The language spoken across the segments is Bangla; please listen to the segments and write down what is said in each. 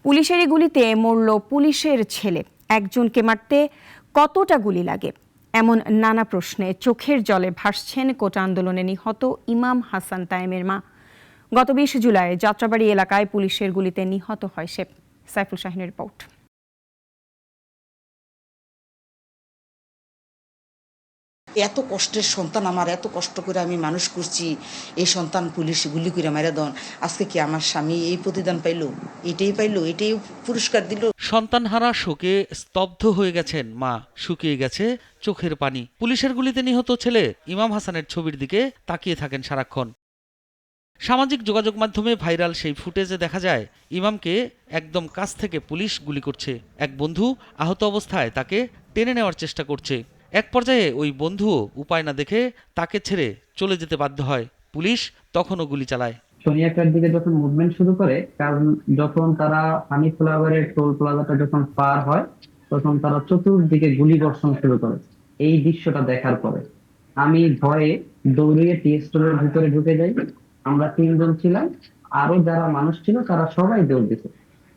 পুলিশেরই গুলিতে মরল পুলিশের ছেলে। একজনকে মারতে কতটা গুলি লাগে, এমন নানা প্রশ্নে চোখের জলে ভাসছেন কোটা আন্দোলনে নিহত ইমাম হাসান তায়েমের মা। গত 20 জুলাই যাত্রাবাড়ি এলাকায় পুলিশের গুলিতে নিহত হয় সে। সাইফুল শাহিনের রিপোর্ট। এত কষ্টের সন্তান আমার, এত কষ্ট করে আমি মানুষ করছি, এই সন্তান পুলিশ গুলি করে মেরে দেন। আজকে কি আমার স্বামী এই প্রতিদান পাইলো, এটাই পুরস্কার দিল। সন্তানহারা শোকে স্তব্ধ হয়ে গেছেন মা, শুকিয়ে গেছে চোখের পানি। পুলিশের গুলিতে নিহত ছেলে ইমাম হাসানের ছবির দিকে তাকিয়ে থাকেন সারাক্ষণ। সামাজিক যোগাযোগ মাধ্যমে ভাইরাল সেই ফুটেজে দেখা যায় ইমামকে একদম কাছ থেকে পুলিশ গুলি করছে। এক বন্ধু আহত অবস্থায় তাকে টেনে নেওয়ার চেষ্টা করছে। এক পর্যায়ে ওই বন্ধুও উপায় না দেখে তাকে ছেড়ে চলে যেতে বাধ্য হয়। পুলিশ তখনও গুলি চালায়। শনিয়াকার দিকে যখন মুভমেন্ট শুরু করে, কারণ যখন তারা হানি ফ্লাওয়ারের টোল প্লাজাটা যখন পার হয়, তখন তারা চতুর্দিকে গুলি বর্ষণ শুরু করে। এই দৃশ্যটা দেখার পরে আমি ভয়ে দৌড়িয়ে টি স্টোরের ভিতরে ঢুকে যাই। আমরা 3 জন ছিলাম, আরো যারা মানুষ ছিল তারা সবাই দৌড় দিছে।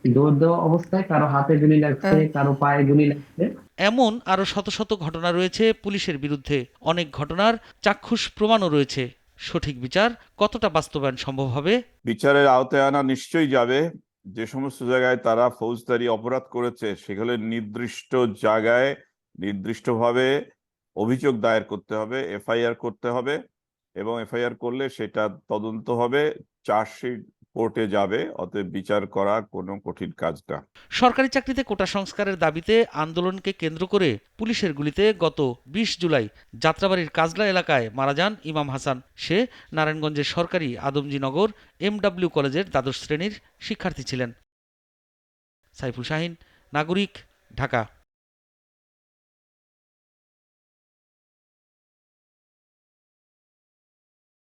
দৌড় দেওয়া অবস্থায় কারো হাতে গুলি লাগছে, কারো পায়ে গুলি লাগছে। এমন আরও শত শত ঘটনা রয়েছে পুলিশের বিরুদ্ধে। অনেক ঘটনার চাক্ষুষ প্রমাণও রয়েছে। সঠিক বিচার কতটা বাস্তবায়ন সম্ভব হবে? বিচারের আওতায় আনা নিশ্চয়ই যাবে। যে সমস্ত জায়গায় তারা ফৌজদারি অপরাধ করেছে সেগুলো নির্দিষ্ট জায়গায় নির্দিষ্টভাবে অভিযোগ দায়ের করতে হবে, এফআইআর করতে হবে, এবং এফআইআর করলে সেটা তদন্ত হবে, চার্জশিট কোর্টে যাবে। অতএব বিচার করা কোনো কঠিন কাজ না। সরকারি চাকরিতে কোটা সংস্কারের দাবিতে আন্দোলনকে কেন্দ্র করে পুলিশের গুলিতে গত 20 জুলাই যাত্রাবাড়ির কাজলা এলাকায় মারা যান ইমাম হাসান। সে নারায়ণগঞ্জের সরকারি আদমজীনগর MW কলেজের দ্বাদশ শ্রেণীর শিক্ষার্থী ছিলেন। সাইফুল শাহিন, নাগরিক, ঢাকা।